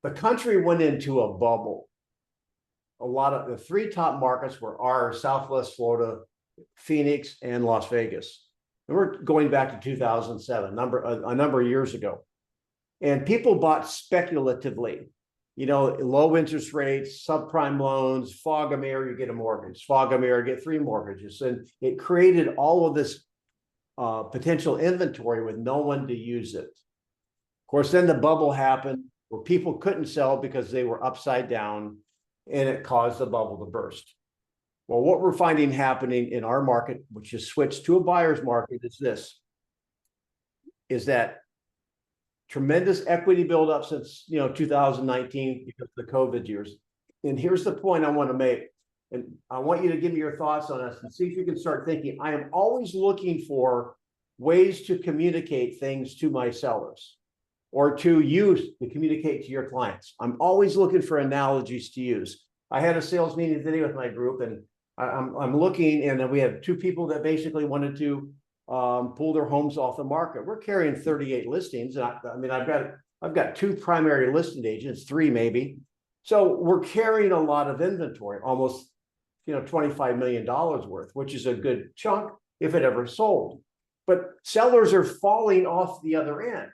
the country went into a bubble. A lot of the three top markets were Southwest Florida, Phoenix, and Las Vegas. And we're going back to 2007, a number of years ago. And people bought speculatively, low interest rates, subprime loans, fog a mirror, you get a mortgage, fog a mirror, get 3 mortgages. And it created all of this potential inventory with no one to use it. Of course, then the bubble happened where people couldn't sell because they were upside down, and it caused the bubble to burst. Well, what we're finding happening in our market, which has switched to a buyer's market, is that tremendous equity buildup since 2019 because of the COVID years. And here's the point I want to make, and I want you to give me your thoughts on this and see if you can start thinking. I am always looking for ways to communicate things to my sellers, or to use to communicate to your clients. I'm always looking for analogies to use. I had a sales meeting today with my group, and I'm looking, and we have 2 people that basically wanted to pull their homes off the market. We're carrying 38 listings, and I've got 2 primary listing agents, 3 maybe. So we're carrying a lot of inventory, almost $25 million worth, which is a good chunk if it ever sold. But sellers are falling off the other end.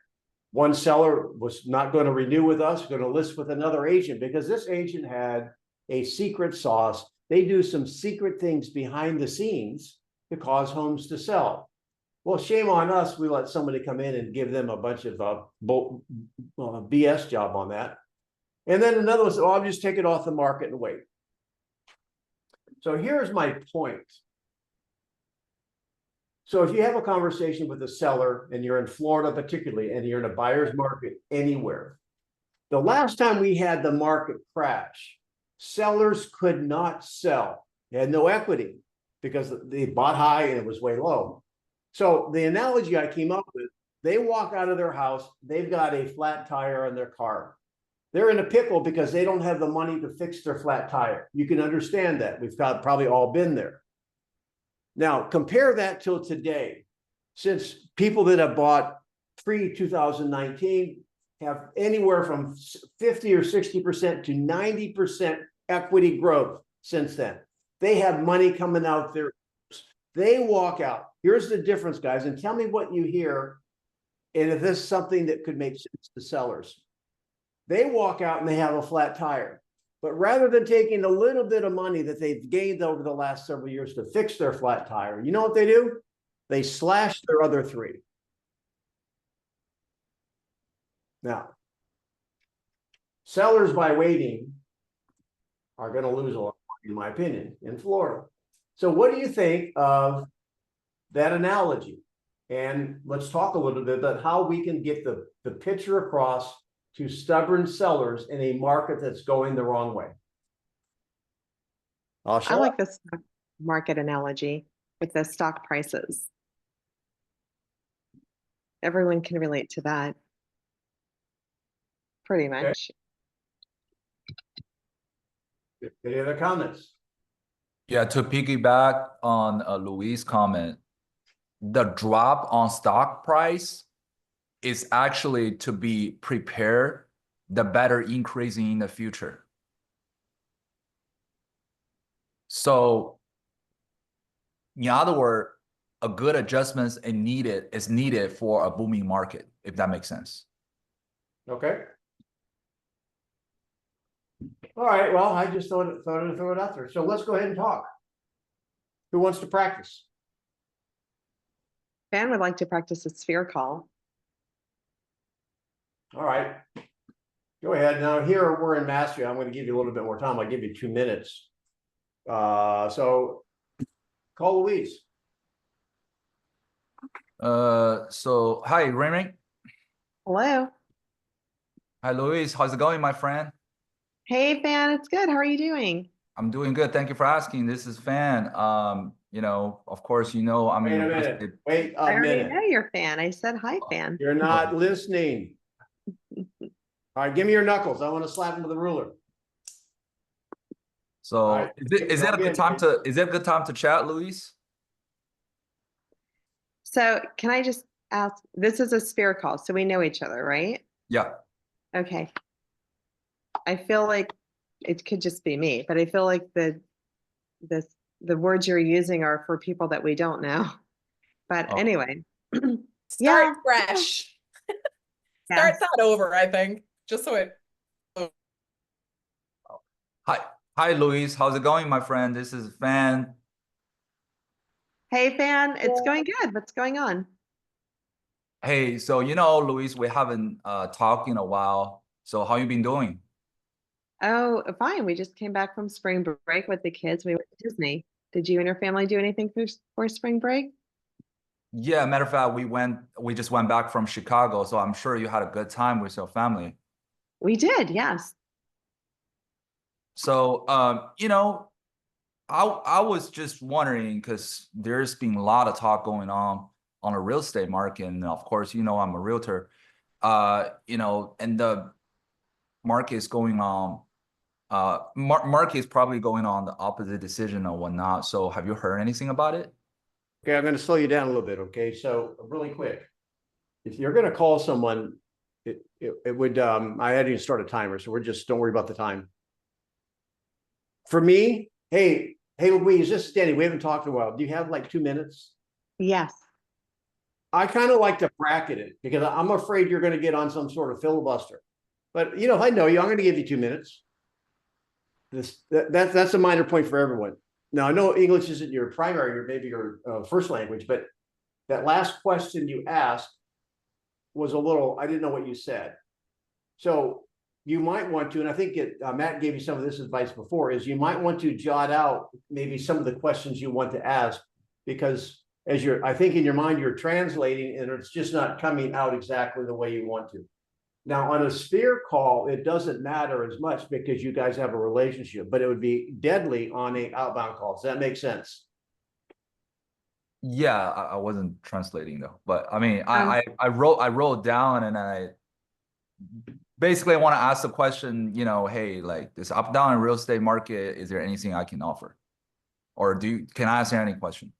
One seller was not going to renew with us, going to list with another agent because this agent had a secret sauce. They do some secret things behind the scenes to cause homes to sell. Well, shame on us. We let somebody come in and give them a bunch of BS job on that. And then another one said, I'll just take it off the market and wait. So here's my point. So if you have a conversation with a seller, and you're in Florida particularly, and you're in a buyer's market anywhere, the last time we had the market crash, sellers could not sell. They had no equity because they bought high and it was way low. So the analogy I came up with, they walk out of their house, they've got a flat tire on their car. They're in a pickle because they don't have the money to fix their flat tire. You can understand that. We've probably all been there. Now, compare that till today. Since people that have bought pre-2019 have anywhere from 50 or 60% to 90% equity growth since then. They have money coming out there. They walk out. Here's the difference, guys, and tell me what you hear, and if this is something that could make sense to sellers. They walk out and they have a flat tire. But rather than taking a little bit of money that they've gained over the last several years to fix their flat tire, you know what they do? They slash their other 3. Now, sellers by waiting are going to lose a lot, in my opinion, in Florida. So what do you think of that analogy? And let's talk a little bit about how we can get the picture across to stubborn sellers in a market that's going the wrong way. I like the stock market analogy with the stock prices. Everyone can relate to that. Pretty much. Okay. Any other comments? Yeah, to piggyback on Louis' comment, the drop on stock price is actually to be prepared the better increasing in the future. So in other words, a good adjustment is needed for a booming market, if that makes sense. Okay. All right, well, I just thought to throw it out there. So let's go ahead and talk. Who wants to practice? Fan would like to practice a sphere call. All right. Go ahead. Now here we're in mastery. I'm going to give you a little bit more time. I'll give you 2 minutes. So call Louise. So hi, Raymond. Hello. Hi, Louise. How's it going, my friend? Hey, Fan. It's good. How are you doing? I'm doing good. Thank you for asking. This is Fan. Of course, I'm Wait a interested. minute. Wait I a already minute. know you're Fan. I said hi, Fan. You're not listening. All right, give me your knuckles. I want to slap them with a ruler. So right. is that a good time to chat, Louise? So can I just ask, this is a sphere call, so we know each other, right? Yeah. Okay. I feel like it could just be me, but I feel like the words you're using are for people that we don't know. But Oh. anyway, Start yeah, fresh. yeah. Start that over, I think. Just so it. Hi, Luis. How's it going, my friend? This is Fan. Hey, Fan, it's going good. What's going on? Hey, so Luis, we haven't talked in a while. So how you been doing? Oh, fine. We just came back from spring break with the kids. We went to Disney. Did you and your family do anything for spring break? Yeah, matter of fact, we just went back from Chicago, so I'm sure you had a good time with your family. We did, yes. So, I was just wondering because there's been a lot of talk going on a real estate market, and of course, I'm a realtor. And the market is going on. Market is probably going on the opposite decision or whatnot. So, have you heard anything about it? Okay, I'm going to slow you down a little bit. Okay, so really quick, if you're going to call someone, it would I hadn't even start a timer, so don't worry about the time. For me, hey Louise, this is Denny. We haven't talked in a while. Do you have like 2 minutes? Yes. I kind of like to bracket it because I'm afraid you're going to get on some sort of filibuster. But if I know you, I'm going to give you 2 minutes. That's a minor point for everyone. Now I know English isn't your primary or maybe your first language, but that last question you asked was I didn't know what you said. So you might want to, and I think Matt gave you some of this advice before, is you might want to jot out maybe some of the questions you want to ask, because I think in your mind, you're translating and it's just not coming out exactly the way you want to. Now on a Sphere call, it doesn't matter as much because you guys have a relationship, but it would be deadly on an outbound call. Does that make sense? Yeah, I wasn't translating though, but I mean, I wrote down and I basically want to ask the question, hey, like this up down in real estate market, is there anything I can offer, or can I answer any question?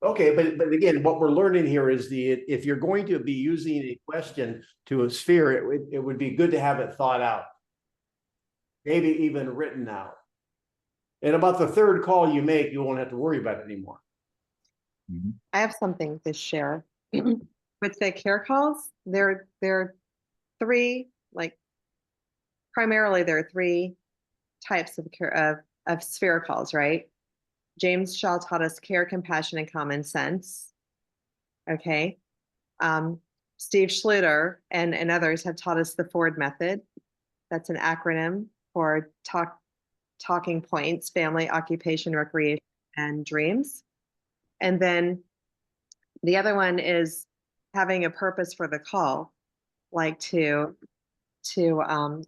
Okay, but again, what we're learning here is if you're going to be using a question to a Sphere, it would be good to have it thought out, maybe even written out. And about the third call you make, you won't have to worry about it anymore. Mm-hmm. I have something to share. With the care calls, there are three, primarily there are three types of care of Sphere calls, right? James Shaw taught us care, compassion, and common sense. Okay. Steve Schluter and others have taught us the Ford method. That's an acronym for talking points, family, occupation, recreation, and dreams. And then the other one is having a purpose for the call, like to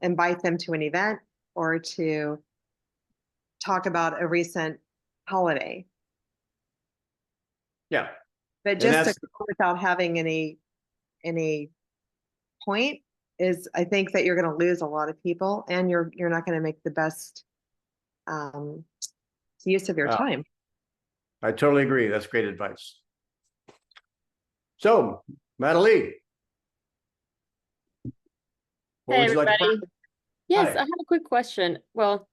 invite them to an event or to talk about a recent holiday. Yeah. But just to call without having any point is, I think that you're going to lose a lot of people, and you're not going to make the best use of your time. I totally agree. That's great advice. So, Madeline, Hey, everybody. Yes, Hi. I have a quick question. Well,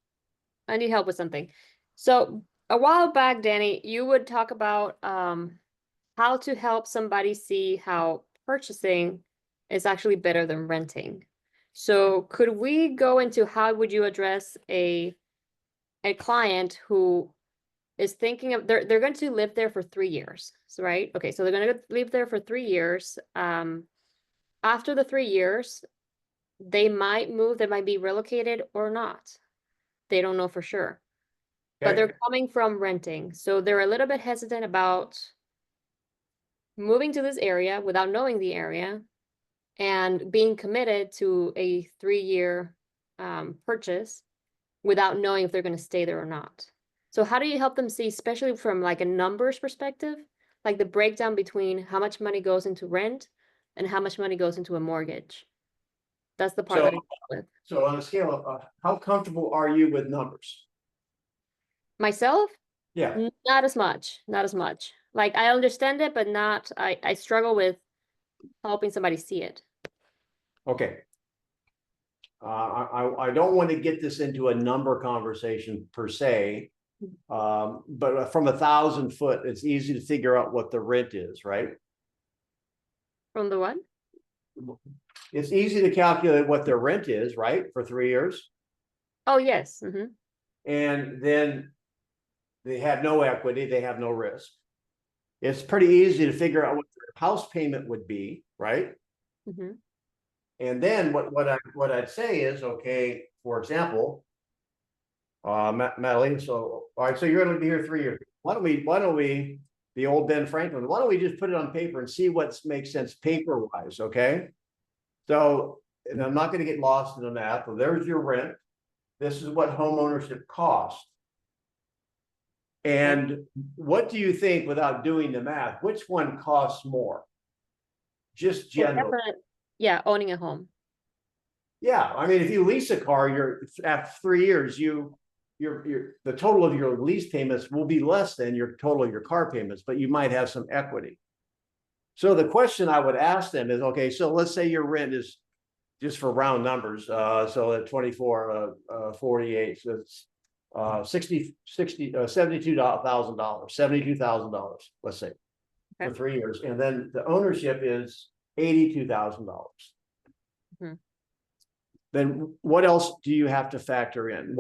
I need help with something. So a while back, Danny, you would talk about how to help somebody see how purchasing is actually better than renting. So could we go into how would you address a client who is thinking of they're going to live there for 3 years, right? Okay, so they're going to live there for 3 years. After the 3 years, they might move, they might be relocated or not. They don't know for sure. Okay. But they're coming from renting. So they're a little bit hesitant about moving to this area without knowing the area and being committed to a 3-year purchase without knowing if they're going to stay there or not. So how do you help them see, especially from like a numbers perspective, like the breakdown between how much money goes into rent and how much money goes into a mortgage? That's the part that I deal with. So on a scale of how comfortable are you with numbers? Myself? Yeah. Not as much. Like I understand it, but not, I struggle with helping somebody see it. Okay. I don't want to get this into a number conversation per se. But from 1,000 foot, it's easy to figure out what the rent is, right? From the what? It's easy to calculate what their rent is, right, for 3 years. Oh, yes. And then they have no equity, they have no risk. It's pretty easy to figure out what their house payment would be, right? And then what I'd say is, okay, for example, Madeline, so all right, so you're gonna be here 3 years. Why don't we, the old Ben Franklin, why don't we just put it on paper and see what makes sense paper wise, okay? So, and I'm not gonna get lost in the math, so there's your rent. This is what home ownership costs. And what do you think, without doing the math, which one costs more? Just general. Yeah, owning a home. Yeah, I mean, if you lease a car, you're after 3 years, the total of your lease payments will be less than your total of your car payments, but you might have some equity. So the question I would ask them is, okay, so let's say your rent is, just for round numbers, so at 24, 48, so it's $72,000, let's say, for 3 years, and then the ownership is $82,000. Then what else do you have to factor in?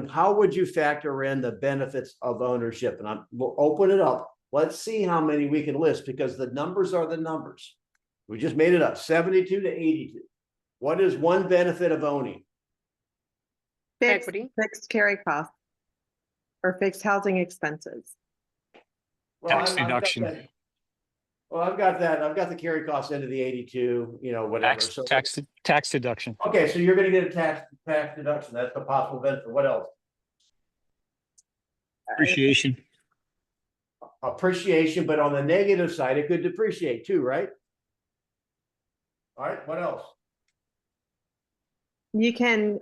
How would you factor in the benefits of ownership? And we'll open it up. Let's see how many we can list, because the numbers are the numbers. We just made it up, 72 to 82. What is one benefit of owning? Fixed carry costs or fixed housing expenses. Tax deduction. I've got that. I've got the carry cost into the 82, whatever. Tax deduction. Okay, so you're gonna get a tax deduction. That's a possible benefit. What else? Appreciation. Appreciation, but on the negative side, it could depreciate too, right? All right, what else? You can,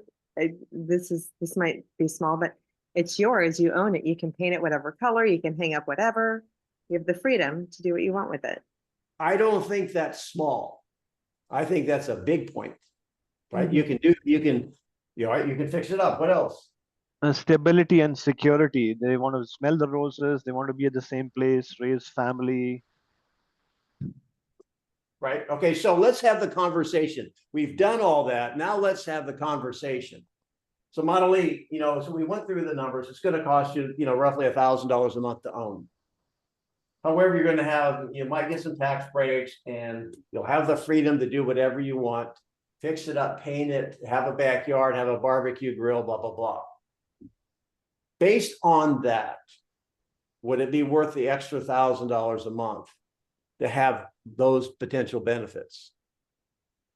this might be small, but it's yours. You own it. You can paint it whatever color, you can hang up whatever. You have the freedom to do what you want with it. I don't think that's small. I think that's a big point, right? You can fix it up. What else? Stability and security. They want to smell the roses. They want to be at the same place, raise family. Right. Okay. So let's have the conversation. We've done all that. Now let's have the conversation. So Model E, so we went through the numbers. It's going to cost you, roughly $1,000 a month to own. However, you might get some tax breaks, and you'll have the freedom to do whatever you want, fix it up, paint it, have a backyard, have a barbecue grill, blah, blah, blah. Based on that, would it be worth the extra $1,000 a month to have those potential benefits?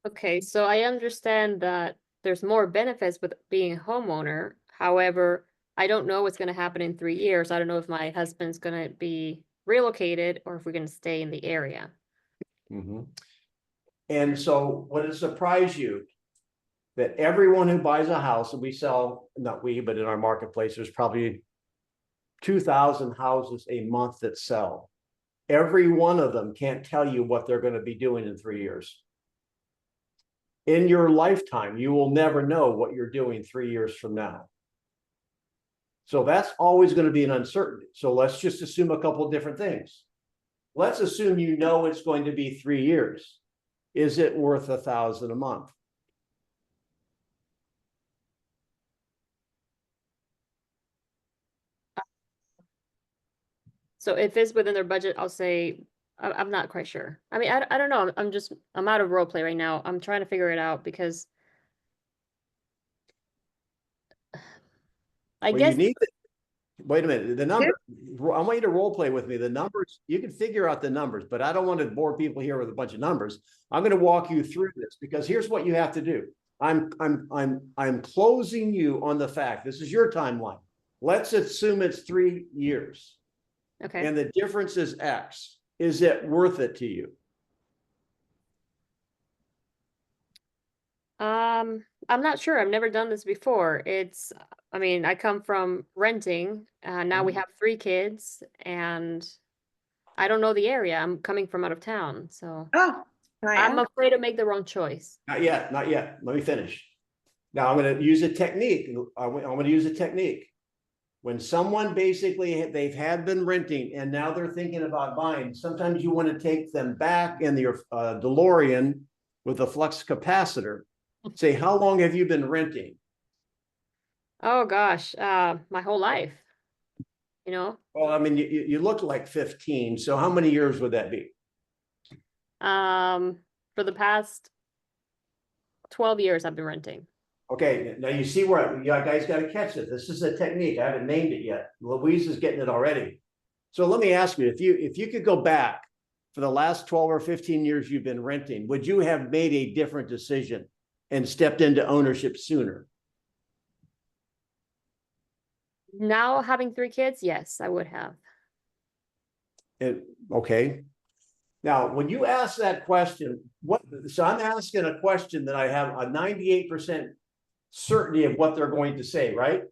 Okay, so I understand that there's more benefits with being a homeowner. However, I don't know what's going to happen in 3 years. I don't know if my husband's going to be relocated or if we're going to stay in the area. And so would it surprise you that everyone who buys a house, and we sell, not we, but in our marketplace, there's probably 2,000 houses a month that sell. Every one of them can't tell you what they're going to be doing in 3 years. In your lifetime, you will never know what you're doing 3 years from now. So that's always going to be an uncertainty. So let's just assume a couple of different things. Let's assume it's going to be 3 years. Is it worth $1,000 a month? So if it's within their budget, I'll say I'm not quite sure. I mean, I don't know. I'm out of role play right now. I'm trying to figure it out because I guess. Wait a minute. The number, I want you to role play with me. The numbers, you can figure out the numbers, but I don't want to bore people here with a bunch of numbers. I'm going to walk you through this, because here's what you have to do. I'm closing you on the fact, this is your timeline. Let's assume it's 3 years. Okay. And the difference is X. Is it worth it to you? I'm not sure. I've never done this before. I mean, I come from renting, now we have 3 kids, and I don't know the area. I'm coming from out of town, so Oh, I'm afraid to make the wrong choice. Not yet. Let me finish. Now I'm going to use a technique. I'm going to use a technique. When someone basically they've had been renting and now they're thinking about buying, sometimes you want to take them back in your DeLorean with a flux capacitor. Say, how long have you been renting? Oh gosh, my whole life. You know, Well, I mean, you look like 15. So how many years would that be? for the past 12 years I've been renting. Okay, now you see where you guys got to catch it. This is a technique. I haven't named it yet. Louise is getting it already. So let me ask you, if you could go back for the last 12 or 15 years you've been renting, would you have made a different decision and stepped into ownership sooner? Now having 3 kids, yes, I would have. Okay. Now, when you ask that question, so I'm asking a question that I have a 98% certainty of what they're going to say, right?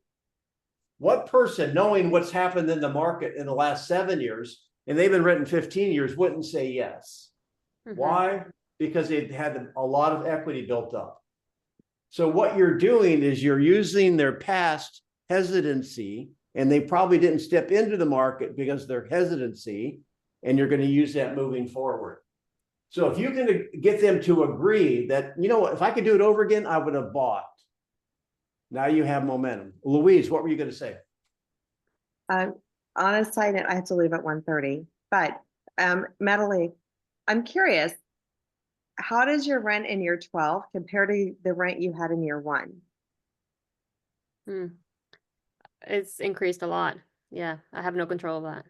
What person, knowing what's happened in the market in the last 7 years, and they've been renting 15 years, wouldn't say yes? Mhm. Why? Because they've had a lot of equity built up. So what you're doing is you're using their past hesitancy, and they probably didn't step into the market because of their hesitancy, and you're going to use that moving forward. So if you can get them to agree that, you know what, if I could do it over again, I would have bought. Now you have momentum. Louise, what were you going to say? On a side note, I have to leave at 1:30, but Madeline, I'm curious, how does your rent in year 12 compare to the rent you had in year 1? It's increased a lot. Yeah, I have no control of that.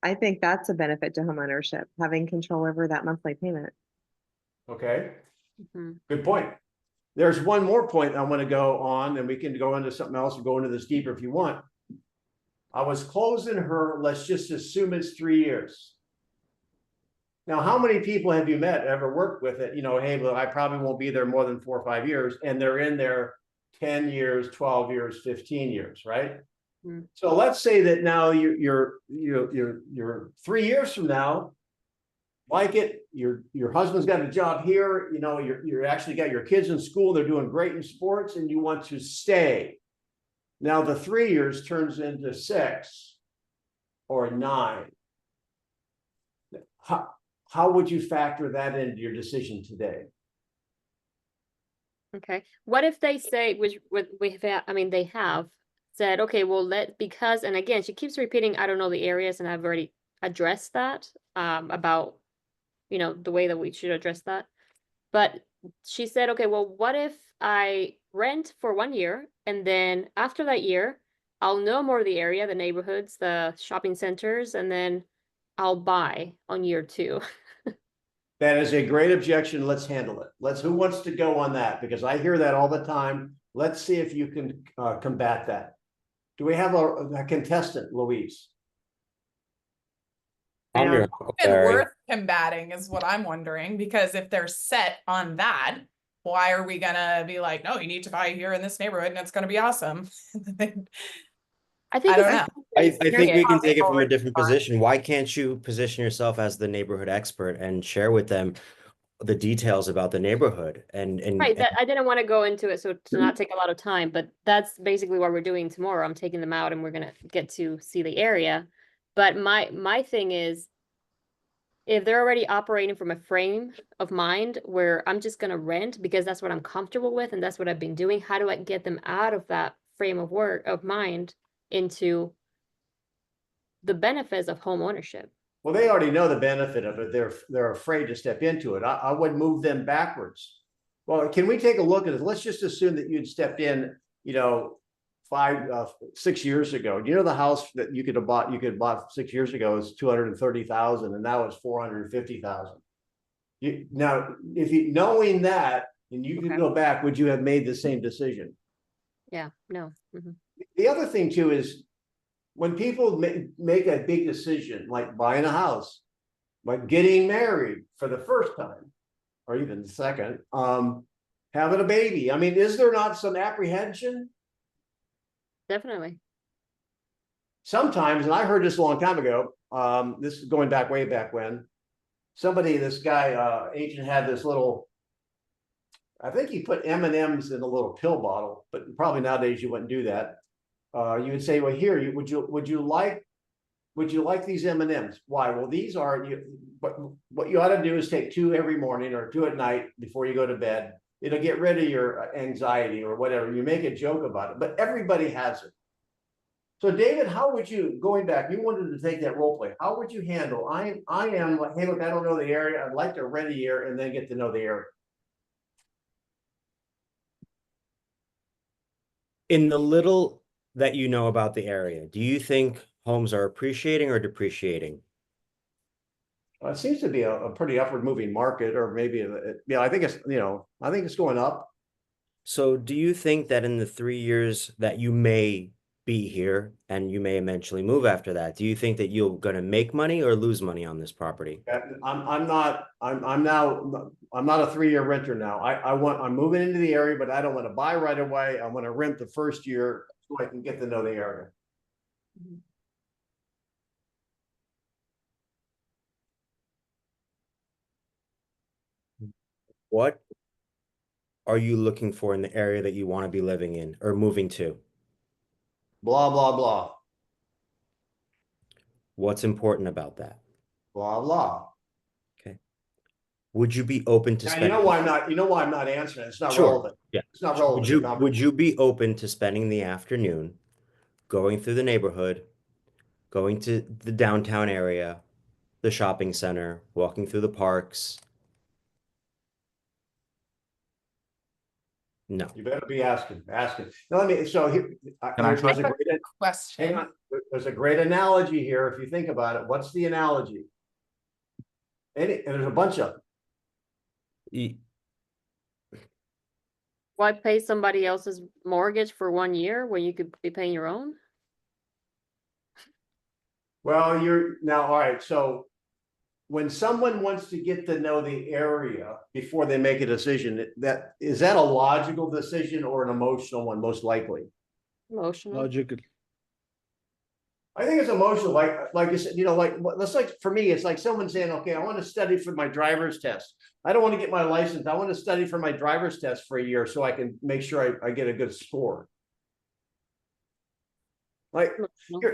I think that's a benefit to homeownership, having control over that monthly payment. Okay, Mhm. good point. There's one more point I want to go on, and we can go into something else and go into this deeper if you want. I was closing her, let's just assume it's 3 years. Now, how many people have you met, ever worked with it? You know, hey, well, I probably won't be there more than 4 or 5 years, and they're in there 10 years, 12 years, 15 years, right? Mm. So let's say that now you're 3 years from now, like it, your husband's got a job here, you know, you're actually got your kids in school, they're doing great in sports, and you want to stay. Now the 3 years turns into 6 or 9. How would you factor that into your decision today? Okay. What if they say, which I mean, they have said, okay, well, because, and again, she keeps repeating, I don't know the areas, and I've already addressed that, about, you know, the way that we should address that. But she said, okay, well, what if I rent for 1 year, and then after that year, I'll know more of the area, the neighborhoods, the shopping centers, and then I'll buy on year 2. That is a great objection. Let's handle it. Who wants to go on that? Because I hear that all the time. Let's see if you can combat that. Do we have a contestant, Louise? And your Uncle Barry. worth combating is what I'm wondering, because if they're set on that, why are we gonna be like, no, you need to buy here in this neighborhood and it's gonna be awesome? I think I don't it's know. I think we serious. can take it from a Already different fine. position. Why can't you position yourself as the neighborhood expert and share with them the details about the neighborhood? Right, that I didn't want to go into it, so to not take a lot of time, but that's basically what we're doing tomorrow. I'm taking them out and we're gonna get to see the area. But my thing is, if they're already operating from a frame of mind where I'm just gonna rent because that's what I'm comfortable with and that's what I've been doing, how do I get them out of that frame of mind into the benefits of home ownership? Well, they already know the benefit of it. They're afraid to step into it. I would move them backwards. Well, can we take a look at it? Let's just assume that you'd stepped in, you know, 6 years ago. Do you know the house that you could have bought 6 years ago is 230,000, and now it's 450,000. Now, if you knowing that, and you could Okay. go back, would you have made the same decision? Yeah, no. Mhm. The other thing too is when people make a big decision, like buying a house, like getting married for the first time, or even the second, having a baby. I mean, is there not some apprehension? Definitely. Sometimes, and I heard this a long time ago, this is going back way back when, this guy, agent had this little I think he put M&Ms in a little pill bottle, but probably nowadays you wouldn't do that. You would say, well, here, would you like these M&Ms? Why? Well, these are what you ought to do is take 2 every morning or 2 at night before you go to bed. It'll get rid of your anxiety or whatever. You make a joke about it, but everybody has it. So David, how would you, going back, you wanted to take that role play. How would you handle? I am like, hey, look, I don't know the area. I'd like to rent a year and then get to know the area. In the little that you know about the area, do you think homes are appreciating or depreciating? It seems to be a pretty upward moving market, or maybe, I think it's, I think it's going up. So do you think that in the 3 years that you may be here and you may eventually move after that, do you think that you're going to make money or lose money on this property? I'm not a 3-year renter now. I'm moving into the area, but I don't want to buy right away. I want to rent the first year so I can get to know the area. What are you looking for in the area that you want to be living in or moving to? Blah, blah, blah, What's important about that? blah, blah. Would you be open to Now, spending? you know why I'm not answering. It's not Sure. relevant. Yeah. It's not relevant. Would you be open to spending the afternoon going through the neighborhood, going to the downtown area, the shopping center, walking through the parks? No. You better be asking. No, so here, Can I there's a try? great, Question. hang on, there's a great analogy here. If you think about it, what's the analogy? And there's a bunch of them. Why pay somebody else's mortgage for 1 year when you could be paying your own? Well, all right, so when someone wants to get to know the area before they make a decision, is that a logical decision or an emotional one, most likely? Emotional. Logical. I think it's emotional, like you said, for me, it's like someone saying, okay, I want to study for my driver's test. I don't want to get my license. I want to study for my driver's test for a year so I can make sure I get a good score. Like,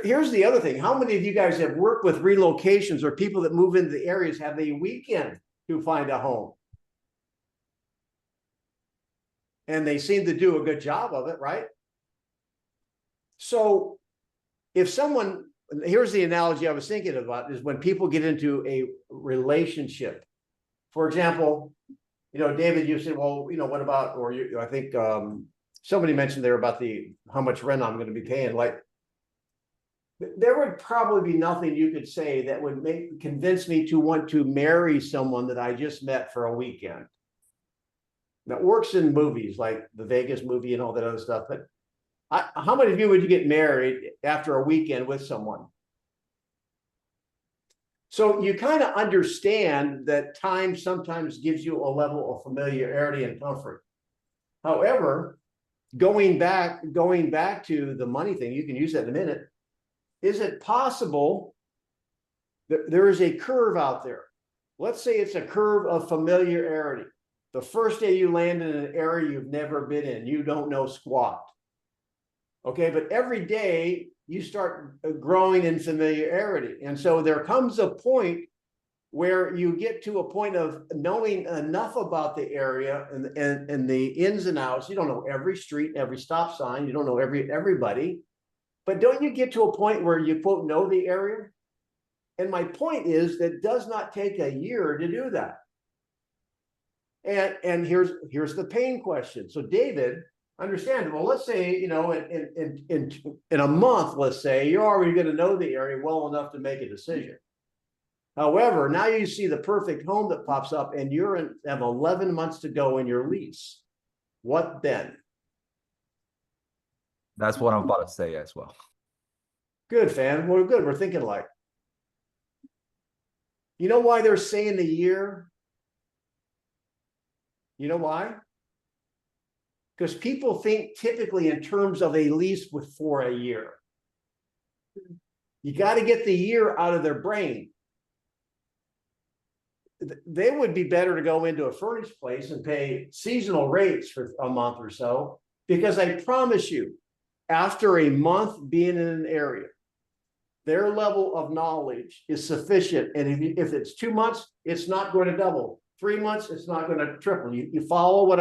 here's the other thing. How many of you guys have worked with relocations or people that move into the areas have a weekend to find a home? And they seem to do a good job of it, right? So here's the analogy I was thinking about, is when people get into a relationship. For example, David, you said, well, what about, I think somebody mentioned there about how much rent I'm going to be paying. Like, there would probably be nothing you could say that would convince me to want to marry someone that I just met for a weekend. That works in movies like the Vegas movie and all that other stuff. But how many of you would you get married after a weekend with someone? So you kind of understand that time sometimes gives you a level of familiarity and comfort. However, going back to the money thing, you can use that in a minute. Is it possible that there is a curve out there? Let's say it's a curve of familiarity. The first day you land in an area you've never been in, you don't know squat. Okay, but every day you start growing in familiarity. And so there comes a point where you get to a point of knowing enough about the area and the ins and outs. You don't know every street, every stop sign. You don't know everybody. But don't you get to a point where you, quote, know the area? And my point is that it does not take a year to do that. And here's the pain question. So David, understand, well, let's say, in a month, let's say, you're already going to know the area well enough to make a decision. However, now you see the perfect home that pops up and have 11 months to go in your lease. What then? That's what I'm about to say as well. Good, fan. We're good. We're thinking like. You know why they're saying the year? You know why? Because people think typically in terms of a lease for a year. You got to get the year out of their brain. they would be better to go into a furnished place and pay seasonal rates for a month or so, because I promise you, after a month being in an area, their level of knowledge is sufficient. And if it's 2 months, it's not going to double. 3 months, it's not going to triple. You follow what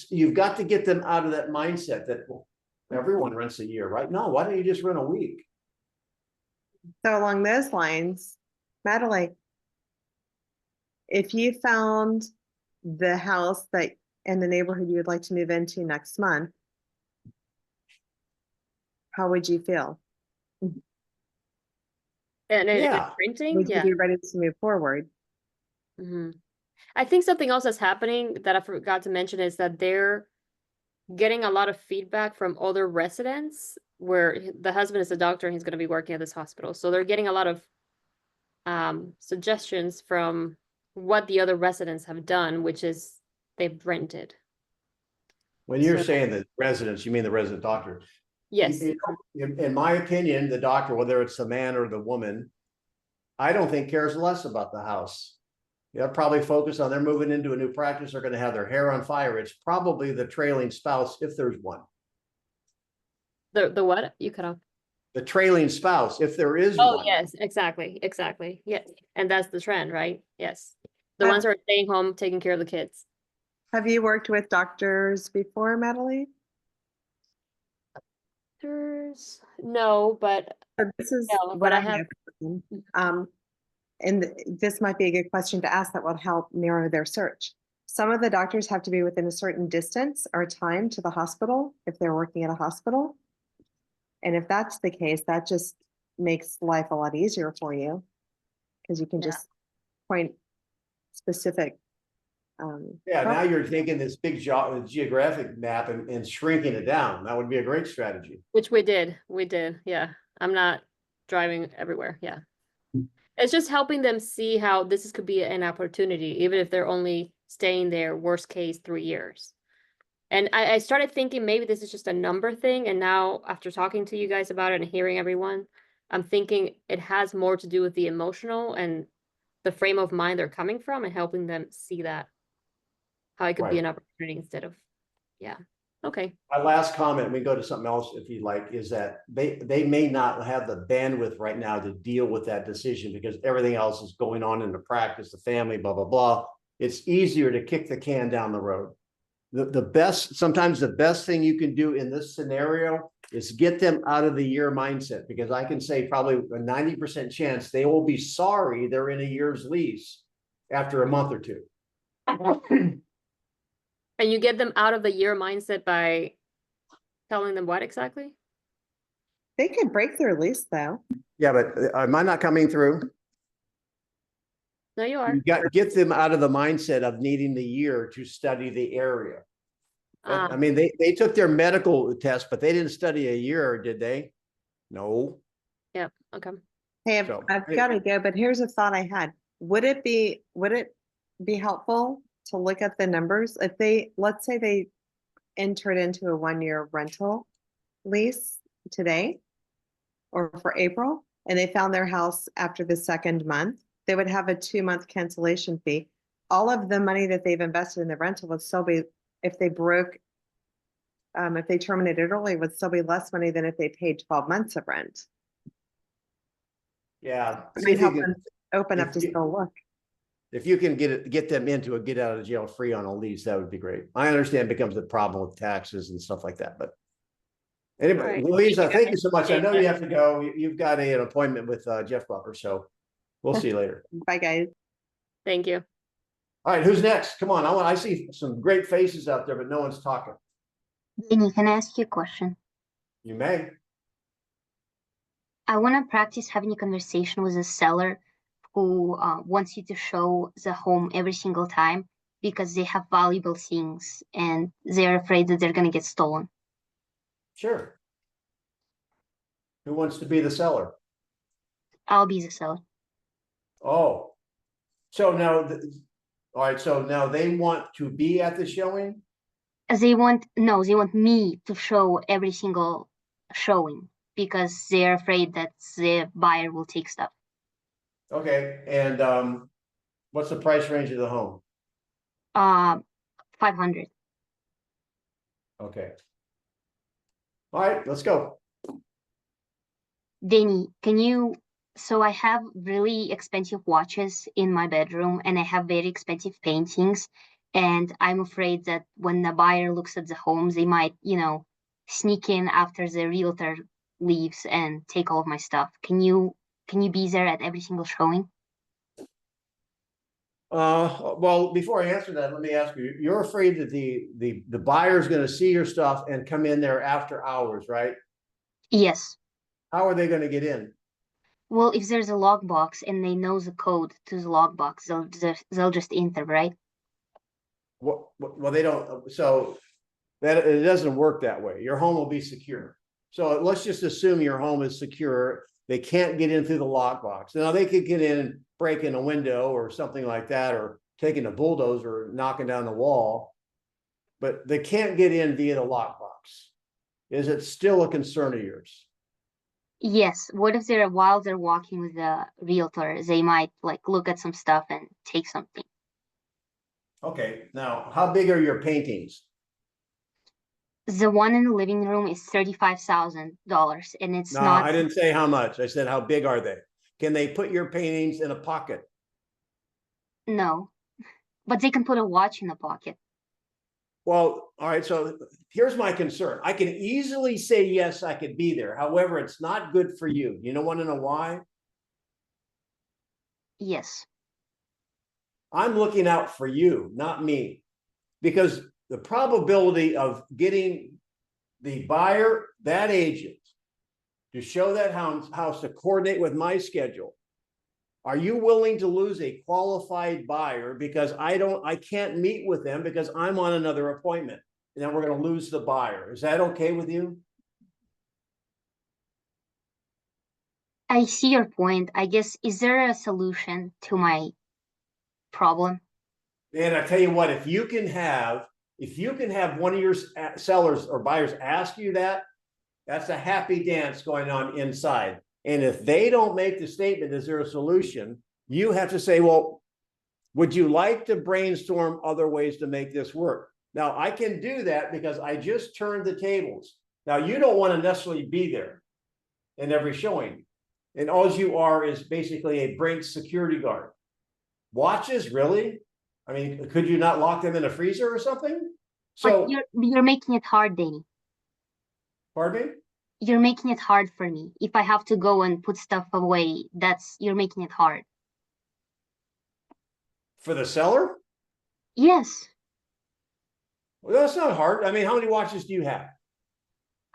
you've got to get them out of that mindset that, well, everyone rents a year, right? No, why don't you just rent a week? So along those lines, Madeline, if you found the house that in the neighborhood you would like to move into next month, how would you feel? And Yeah. printing, Would you yeah. be ready to move forward? Hmm. I think something else that's happening that I forgot to mention is that they're getting a lot of feedback from other residents where the husband is a doctor and he's going to be working at this hospital. So they're getting a lot of suggestions from what the other residents have done, which is they've rented. When you're So- saying the residents, you mean the resident doctor. Yes. In my opinion, the doctor, whether it's the man or the woman, I don't think cares less about the house. They'll probably focus on they're moving into a new practice, they're gonna have their hair on fire. It's probably the trailing spouse, if there's one. The what? You cut off. The trailing spouse, if there is Oh, one. yes, exactly. Yes. And that's the trend, right? Yes. The Uh, ones who are staying home, taking care of the kids. Have you worked with doctors before, Madeline? No, but So this is No, what but I I'm have- asking. And this might be a good question to ask that will help narrow their search. Some of the doctors have to be within a certain distance or time to the hospital if they're working at a hospital. And if that's the case, that just makes life a lot easier for you because you can Yeah. just point specific. Yeah, now problems. you're taking this big geographic map and shrinking it down. That would be a great strategy. which we did. Yeah. I'm not driving everywhere. Yeah. It's just helping them see how could be an opportunity, even if they're only staying there, worst case, 3 years. And I started thinking maybe this is just a number thing. And now after talking to you guys about it and hearing everyone, I'm thinking it has more to do with the emotional and the frame of mind they're coming from and helping them see that, how it could be Right. an opportunity instead of, yeah. Okay. My last comment, we go to something else if you'd like, is that they may not have the bandwidth right now to deal with that decision because everything else is going on in the practice, the family, blah, blah, blah. It's easier to kick the can down the road. Sometimes the best thing you can do in this scenario is get them out of the year mindset, because I can say probably a 90% chance they will be sorry they're in a year's lease after a month or two. And you get them out of the year mindset by telling them what exactly? They could break their lease though. Yeah, but am I not coming through? No, you are. You got to get them out of the mindset of needing the year to study the area. I mean, they took their medical test, but they didn't study a year, did they? No. Yeah, okay. Hey, So, I've hey. got to go, but here's a thought I had. Would it be helpful to look at the numbers? If let's say they entered into a 1-year rental lease today or for April, and they found their house after the 2nd month, they would have a 2-month cancellation fee. All of the money that they've invested in the rental would still be, if they terminated early, would still be less money than if they paid 12 months of rent. Yeah. It See might if you help can- them open up if to you- still look. If you can get them into a get out of jail free on a lease, that would be great. I understand it becomes a problem with taxes and stuff like that, but. Anyway, All right. Louisa, thank you so much. I appreciate know that. you have to go. You've got an appointment with Jeff Butler, so we'll see you later. Bye, guys. Thank you. All right, who's next? Come on, I see some great faces out there, but no one's talking. Denny, can I ask you a question? You may. I want to practice having a conversation with a seller who wants you to show the home every single time because they have valuable things and they're afraid that they're going to get stolen. Sure. Who wants to be the seller? I'll be the seller. Oh. So now, all right, so now they want to be at the showing? They want me to show every single showing because they're afraid that the buyer will take stuff. Okay, and What's the price range of the home? 500. Okay. All right, let's go. Denny, so I have really expensive watches in my bedroom and I have very expensive paintings. And I'm afraid that when the buyer looks at the homes, they might, sneak in after the realtor leaves and take all of my stuff. Can you be there at every single showing? Well, before I answer that, let me ask you, you're afraid that the buyer's gonna see your stuff and come in there after hours, right? Yes. How are they gonna get in? Well, if there's a lockbox and they know the code to the lockbox, they'll just enter, right? Well, they don't, so that, it doesn't work that way. Your home will be secure. So let's just assume your home is secure. They can't get in through the lockbox. Now they could get in and break in a window or something like that, or taking a bulldozer or knocking down the wall, but they can't get in via the lockbox. Is it still a concern of yours? Yes. What if while they're walking with the realtor, they might look at some stuff and take something? Okay, now how big are your paintings? The one in the living room is $35,000 and it's No, not. I didn't say how much. I said, how big are they? Can they put your paintings in a pocket? No, but they can put a watch in the pocket. Well, all right, so here's my concern. I can easily say, yes, I could be there. However, it's not good for you. You don't want to know why? Yes. I'm looking out for you, not me. Because the probability of getting the buyer, that agent, to show that house to coordinate with my schedule. Are you willing to lose a qualified buyer because I can't meet with them because I'm on another appointment, and then we're going to lose the buyer? Is that okay with you? I see your point. I guess, is there a solution to my problem? And I tell you what, if you can have one of your sellers or buyers ask you that, that's a happy dance going on inside. And if they don't make the statement, is there a solution? You have to say, well, would you like to brainstorm other ways to make this work? Now, I can do that because I just turned the tables. Now, you don't want to necessarily be there in every showing. And all you are is basically a Brinks security guard. Watches, really? I mean, could you not lock them in a freezer or something? So, But you're making it hard, Danny. pardon me? You're making it hard for me. If I have to go and put stuff away, you're making it hard. For the seller? Yes. Well, that's not hard. I mean, how many watches do you have?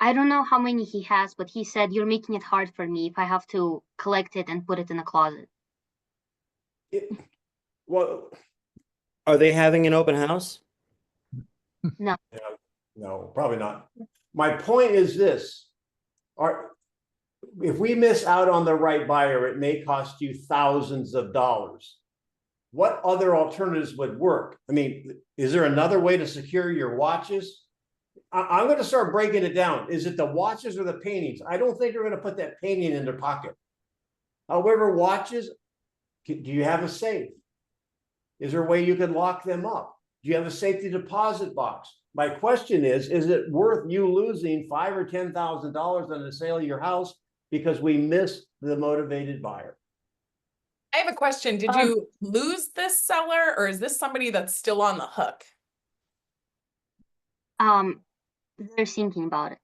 I don't know how many he has, but he said you're making it hard for me if I have to collect it and put it in a closet. Well, Are they having an open house? No. no, probably not. My point is this. If we miss out on the right buyer, it may cost you thousands of dollars. What other alternatives would work? I mean, is there another way to secure your watches? I'm going to start breaking it down. Is it the watches or the paintings? I don't think you're going to put that painting in their pocket. However, watches, do you have a safe? Is there a way you can lock them up? Do you have a safety deposit box? My question is it worth you losing $5,000 or $10,000 on the sale of your house because we missed the motivated buyer? I have a question. Did you lose this seller, or is this somebody that's still on the hook? They're thinking about it.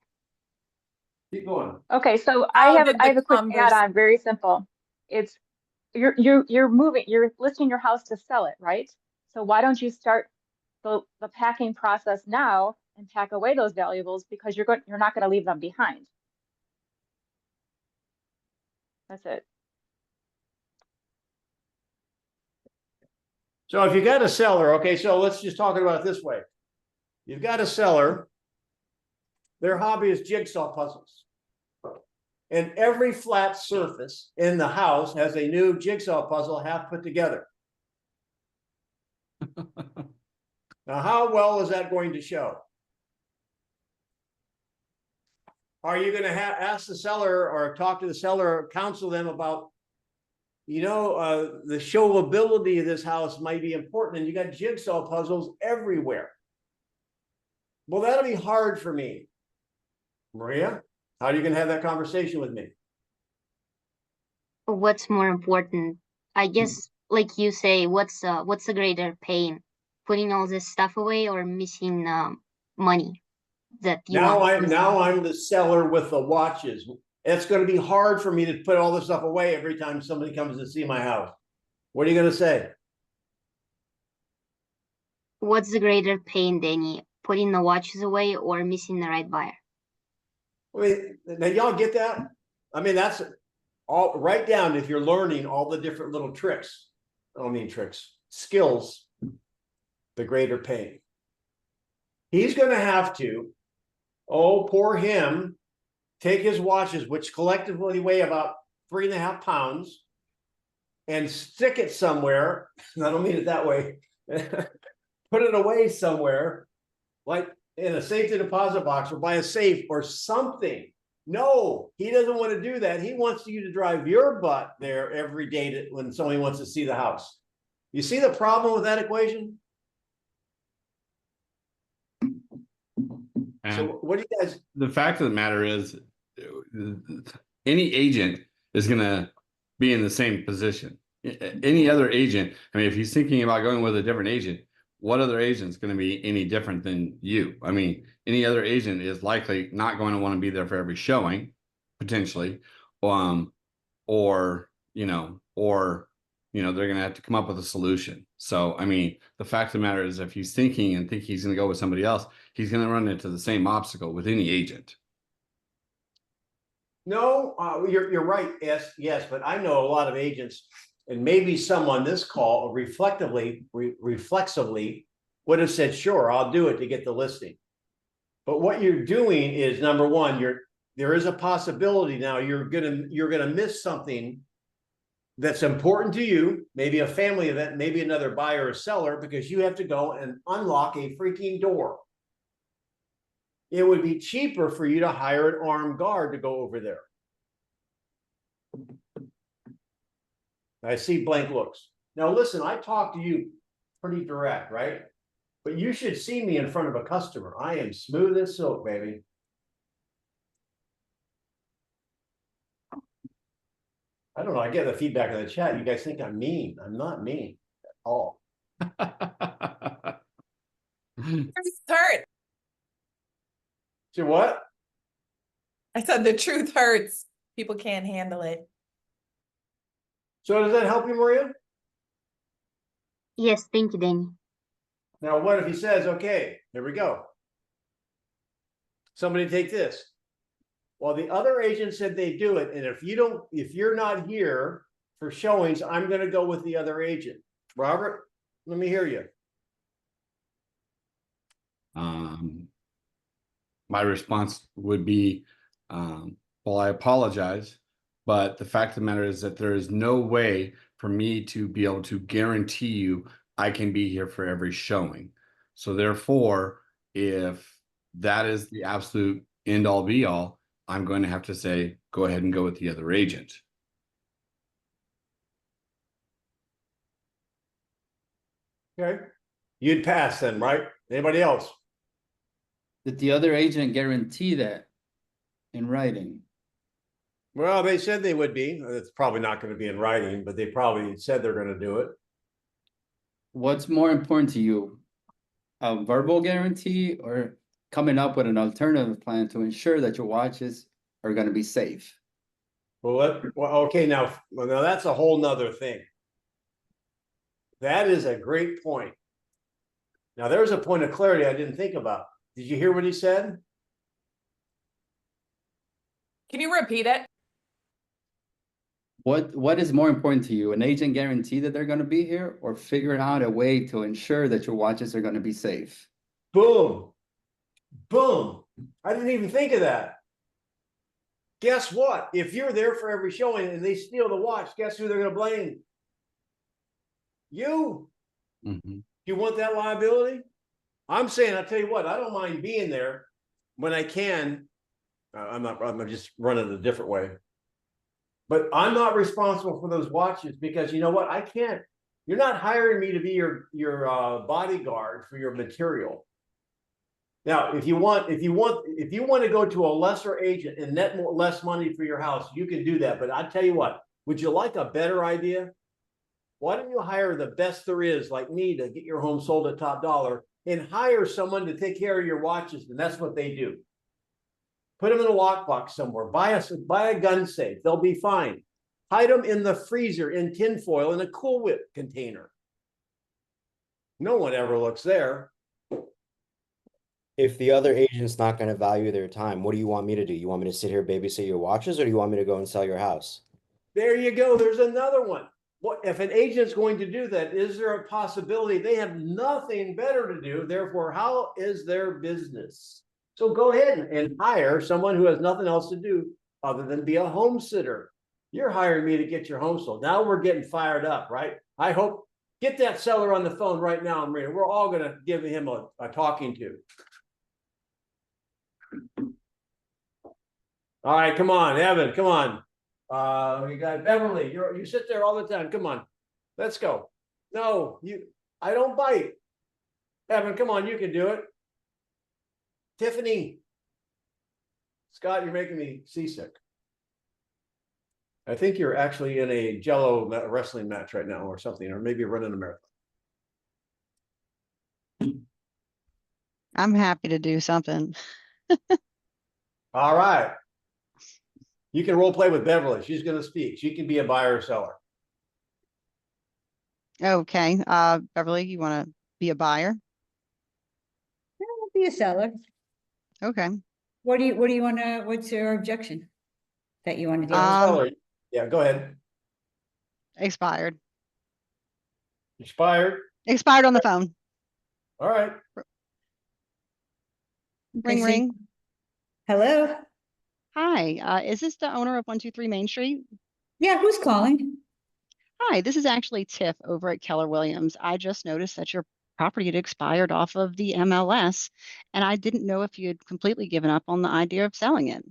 Keep going. Okay, so How I did have the a quick convers- add-on, very simple. It's you're listing your house to sell it, right? So why don't you start the packing process now and pack away those valuables, because you're not going to leave them behind. That's it. So if you got a seller, okay, so let's just talk about it this way. You've got a seller, their hobby is jigsaw puzzles. And every flat surface in the house has a new jigsaw puzzle half put together. Now, how well is that going to show? Are you going to ask the seller or talk to the seller or counsel them about the showability of this house might be important, and you got jigsaw puzzles everywhere. Well, that'll be hard for me. Maria, how are you gonna have that conversation with me? What's more important? I guess, like you say, what's the greater pain? Putting all this stuff away or missing money that you Now want? I'm the seller with the watches. It's gonna be hard for me to put all this stuff away every time somebody comes to see my house. What are you gonna say? What's the greater pain, Danny? Putting the watches away or missing the right buyer? I mean, now y'all get that? I mean, that's all, write down if you're learning all the different little tricks. I don't mean tricks, skills, the greater pain. He's gonna have to, oh, poor him, take his watches, which collectively weigh about 3.5 pounds, and stick it somewhere. I don't mean it that way. Put it away somewhere, like in a safety deposit box or by a safe or something. No, he doesn't want to do that. He wants you to drive your butt there every day when somebody wants to see the house. You see the problem with that equation? And So what do you guys? the fact of the matter is, any agent is going to be in the same position. Any other agent, I mean, if he's thinking about going with a different agent, what other agent is going to be any different than you? I mean, any other agent is likely not going to want to be there for every showing, potentially, or they're going to have to come up with a solution. So, I mean, the fact of the matter is, if he's thinking he's going to go with somebody else, he's going to run into the same obstacle with any agent. No, you're right. Yes, but I know a lot of agents, and maybe some on this call reflexively would have said, "Sure, I'll do it to get the listing." But what you're doing is, number one, there is a possibility now you're gonna miss something that's important to you, maybe a family event, maybe another buyer or seller, because you have to go and unlock a freaking door. It would be cheaper for you to hire an armed guard to go over there. I see blank looks. Now, listen, I talk to you pretty direct, right? But you should see me in front of a customer. I am smooth as silk, baby. I don't know. I get the feedback in the chat. You guys think I'm mean. I'm not mean at all. Truth hurt. So what? I said the truth hurts. People can't handle it. So does that help you, Maria? Yes, thank you, Danny. Now, what if he says, okay, here we go. Somebody take this. Well, the other agent said they do it. And if you're not here for showings, I'm going to go with the other agent. Robert, let me hear you. My response would be, well, I apologize, but the fact of the matter is that there is no way for me to be able to guarantee you I can be here for every showing. So therefore, if that is the absolute end all be all, I'm going to have to say, go ahead and go with the other agent. Okay. You'd pass then, right? Anybody else? Did the other agent guarantee that in writing? Well, they said they would be. It's probably not going to be in writing, but they probably said they're going to do it. What's more important to you? A verbal guarantee or coming up with an alternative plan to ensure that your watches are going to be safe? Well, okay, now that's a whole nother thing. That is a great point. Now, there's a point of clarity I didn't think about. Did you hear what he said? Can you repeat it? What is more important to you? An agent guarantee that they're going to be here or figure out a way to ensure that your watches are going to be safe? Boom. Boom. I didn't even think of that. Guess what? If you're there for every showing and they steal the watch, guess who they're going to blame? You. Mm-hmm. You want that liability? I'm saying, I'll tell you what, I don't mind being there when I can. I'm just running a different way. But I'm not responsible for those watches because you know what? I can't. You're not hiring me to be your bodyguard for your material. Now, if you want to go to a lesser agent and net less money for your house, you can do that. But I tell you what, would you like a better idea? Why don't you hire the best there is, like me, to get your home sold at top dollar, and hire someone to take care of your watches, and that's what they do. Put them in a lockbox somewhere. Buy a gun safe. They'll be fine. Hide them in the freezer in tinfoil in a Cool Whip container. No one ever looks there. If the other agent's not going to value their time, what do you want me to do? You want me to sit here babysit your watches, or do you want me to go and sell your house? There you go. There's another one. What if an agent's going to do that? Is there a possibility they have nothing better to do? Therefore, how is their business? So go ahead and hire someone who has nothing else to do other than be a home sitter. You're hiring me to get your home sold. Now we're getting fired up, right? I hope, get that seller on the phone right now, Maria. We're all going to give him a talking to. All right, come on, Evan, come on. We got Beverly. You sit there all the time. Come on, let's go. No, I don't bite. Evan, come on, you can do it. Tiffany. Scott, you're making me seasick. I think you're actually in a Jello wrestling match right now or something, or maybe you're running a marathon. I'm happy to do something. All right. You can role play with Beverly. She's going to speak. She can be a buyer or seller. Okay, Beverly, you want to be a buyer? I'll be a seller. Okay. What do you want to, what's your objection that you want to do? Seller. Yeah, go ahead. Expired. Expired. Expired on the phone. All right. Ring, ring. Hello? Hi, is this the owner of 123 Main Street? Yeah, who's calling? Hi, this is actually Tiff over at Keller Williams. I just noticed that your property had expired off of the MLS, and I didn't know if you had completely given up on the idea of selling it.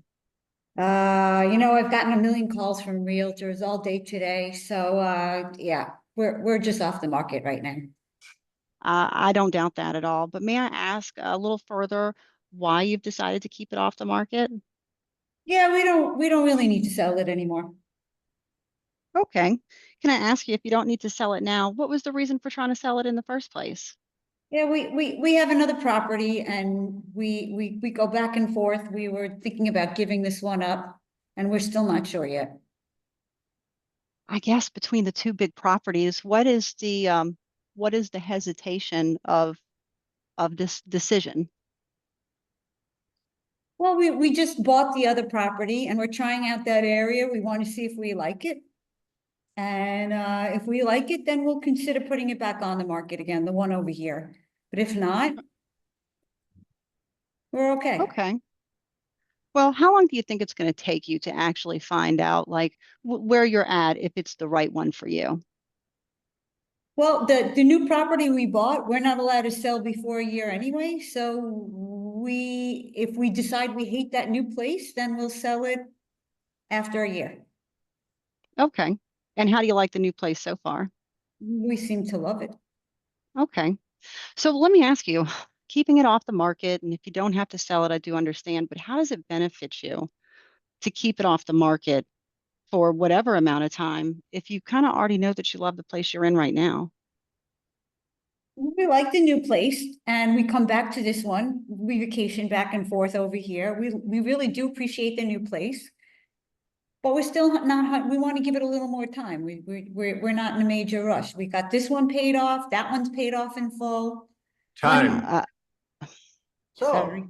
I've gotten a million calls from realtors all day today, so yeah, we're just off the market right now. I don't doubt that at all, but may I ask a little further why you've decided to keep it off the market? Yeah, we don't really need to sell it anymore. Okay. Can I ask you, if you don't need to sell it now, what was the reason for trying to sell it in the first place? Yeah, we have another property and we go back and forth. We were thinking about giving this one up and we're still not sure yet. I guess between the two big properties, what is the hesitation of this decision? Well, we just bought the other property and we're trying out that area. We want to see if we like it. And if we like it, then we'll consider putting it back on the market again, the one over here. But if not, we're okay. Okay. Well, how long do you think it's going to take you to actually find out like where you're at, if it's the right one for you? Well, the new property we bought, we're not allowed to sell before a year anyway. So if we decide we hate that new place, then we'll sell it after a year. Okay. And how do you like the new place so far? We seem to love it. Okay. So let me ask you, keeping it off the market, and if you don't have to sell it, I do understand, but how does it benefit you to keep it off the market for whatever amount of time if you kind of already know that you love the place you're in right now? We like the new place and we come back to this one. We vacation back and forth over here. We really do appreciate the new place. But we're still not, we want to give it a little more time. We're not in a major rush. We got this one paid off, that one's paid off in full. Time. Sorry.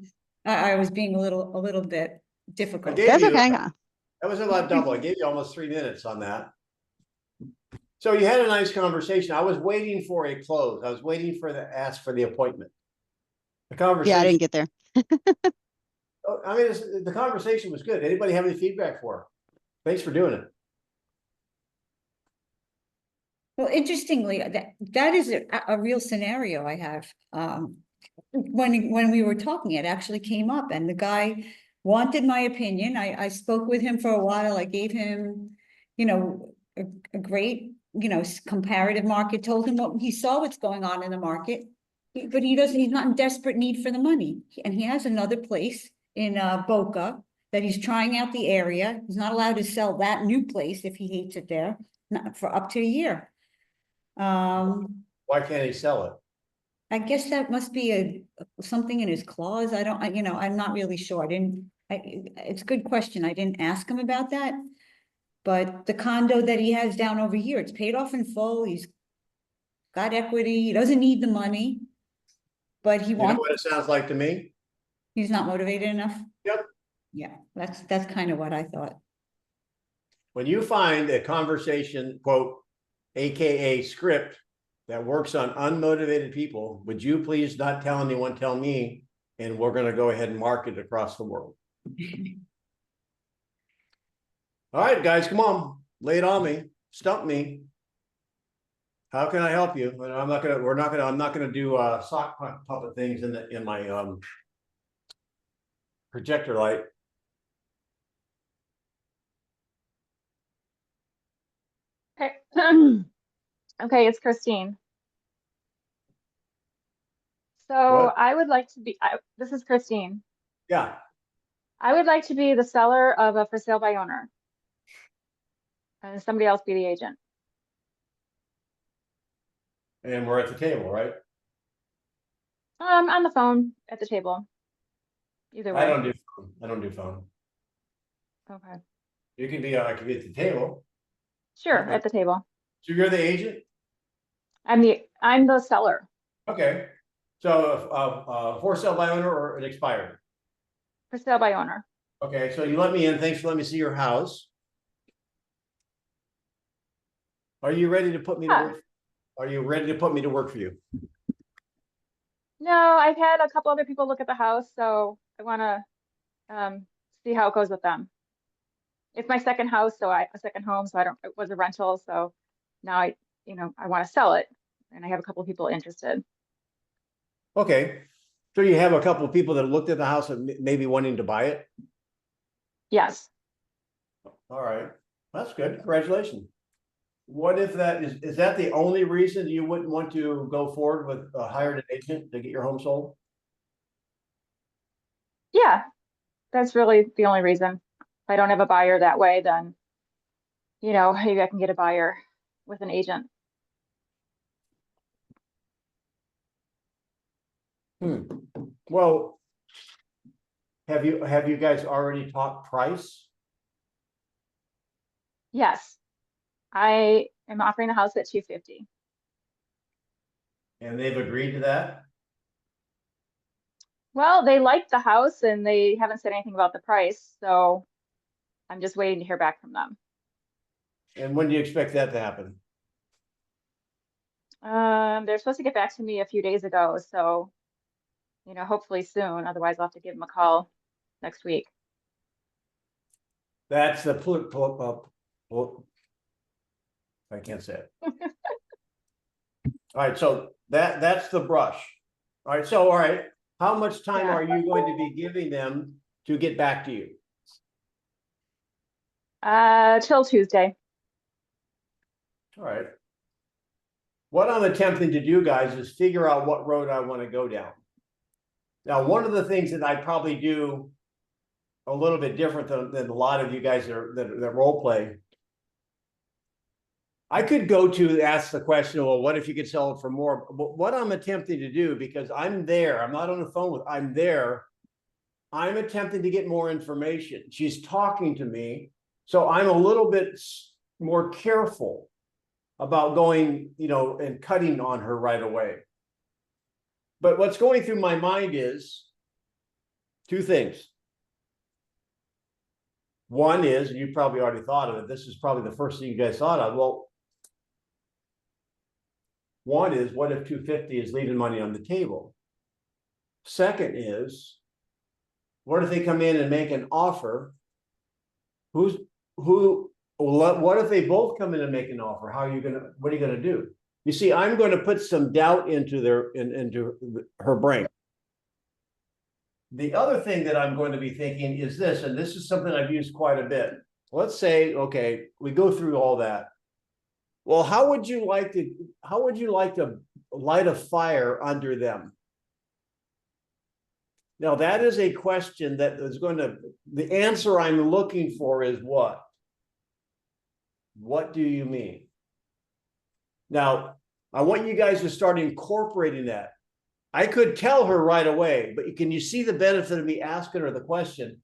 I was being a little bit difficult. That's okay. That was about double. I gave you almost 3 minutes on that. So you had a nice conversation. I was waiting for a close. I was waiting for ask for the appointment. The conversation. Yeah, I didn't get there. I mean, the conversation was good. Anybody have any feedback for her? Thanks for doing it. Well, interestingly, that is a real scenario I have. When we were talking, it actually came up and the guy wanted my opinion. I spoke with him for a while. I gave him you know, a great, you know, comparative market, told him what he saw, what's going on in the market. But he's not in desperate need for the money. And he has another place in Boca that he's trying out the area. He's not allowed to sell that new place if he hates it there, not for up to a year. Why can't he sell it? I guess that must be something in his clause. You know, I'm not really sure. It's a good question. I didn't ask him about that. But the condo that he has down over here, it's paid off in full. He's got equity. He doesn't need the money. But he You know wants, what it sounds like to me? he's not motivated enough. Yep. Yeah, that's kind of what I thought. When you find a conversation, quote, AKA script that works on unmotivated people, would you please not tell anyone, tell me, and we're going to go ahead and market it across the world. All right, guys, come on, lay it on me, stump me. How can I help you? I'm not gonna do sock puppet things in my projector light. Okay. Okay, it's Christine. So What? I would like to be, this is Christine. Yeah. I would like to be the seller of a for sale by owner. And somebody else be the agent. And we're at the table, right? On the phone at the table. Either way. I don't do phone. I don't do phone. Okay. You can be, I could be at the table. Sure, Okay. at the table. So you're the agent? I'm the seller. Okay. So for sale by owner or an expired? For sale by owner. Okay, so you let me in. Thanks for letting me see your house. Are you ready to put me to work? Are you ready to put me to work for you? No, I've had a couple other people look at the house, so I want to see how it goes with them. It's my second house, a second home, so it was a rental, so now I want to sell it, and I have a couple of people interested. Okay, so you have a couple of people that looked at the house and maybe wanting to buy it? Yes. All right, that's good. Congratulations. What if that is that the only reason you wouldn't want to go forward with hiring an agent to get your home sold? Yeah, that's really the only reason. If I don't have a buyer that way, then, maybe I can get a buyer with an agent. Well, have you guys already talked price? Yes, I am offering the house at $250,000. And they've agreed to that? Well, they liked the house and they haven't said anything about the price, so I'm just waiting to hear back from them. And when do you expect that to happen? They're supposed to get back to me a few days ago, so hopefully soon. Otherwise, I'll have to give them a call next week. That's the I can't say it. All right, so that's the brush. All right, how much time are you going to be giving them to get back to you? Till Tuesday. All right. What I'm attempting to do, guys, is figure out what road I want to go down. Now, one of the things that I probably do a little bit different than a lot of you guys that role play. I could go to ask the question, well, what if you could sell it for more? But what I'm attempting to do, because I'm there, I'm not on the phone I'm there, I'm attempting to get more information. She's talking to me, so I'm a little bit more careful about going, and cutting on her right away. But what's going through my mind is two things. One is, and you probably already thought of it, this is probably the first thing you guys thought of. Well, one is, what if 250 is leaving money on the table? Second is, what if they come in and make an offer? What if they both come in and make an offer? What are you gonna do? You see, I'm going to put some doubt into her brain. The other thing that I'm going to be thinking is this, and this is something I've used quite a bit. let's say, okay, we go through all that. Well, how would you like to light a fire under them? Now, that is a question that is the answer I'm looking for is what? What do you mean? Now, I want you guys to start incorporating that. I could tell her right away, but can you see the benefit of me asking her the question?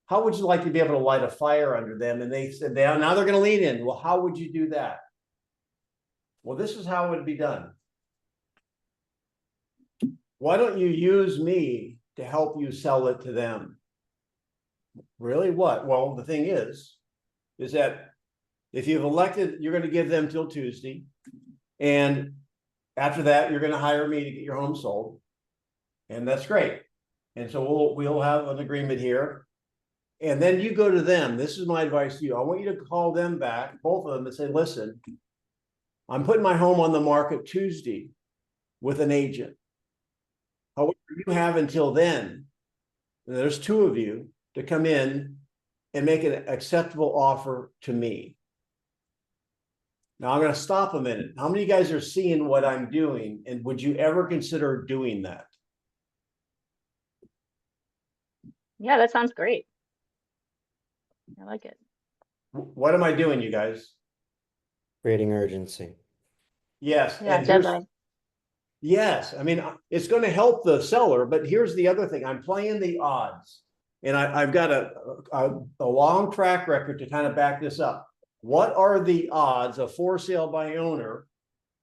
How would you like to be able to light a fire under them? And they said, now they're going to lean in. Well, how would you do that? Well, this is how it would be done. Why don't you use me to help you sell it to them? Really? What? Well, the thing is that if you've elected, you're going to give them till Tuesday. And after that, you're going to hire me to get your home sold. And that's great. And so we'll have an agreement here. And then you go to them. This is my advice to you. I want you to call them back, both of them, and say, listen, I'm putting my home on the market Tuesday with an agent. However, you have until then, there's two of you, to come in and make an acceptable offer to me. Now, I'm going to stop a minute. How many of you guys are seeing what I'm doing? And would you ever consider doing that? Yeah, that sounds great. I like it. What am I doing, you guys? Creating urgency. Yes. Yeah, and here's- deadline. Yes, I mean, it's going to help the seller, but here's the other thing. I'm playing the odds. And I've got a long track record to kind of back this up. What are the odds of for sale by owner,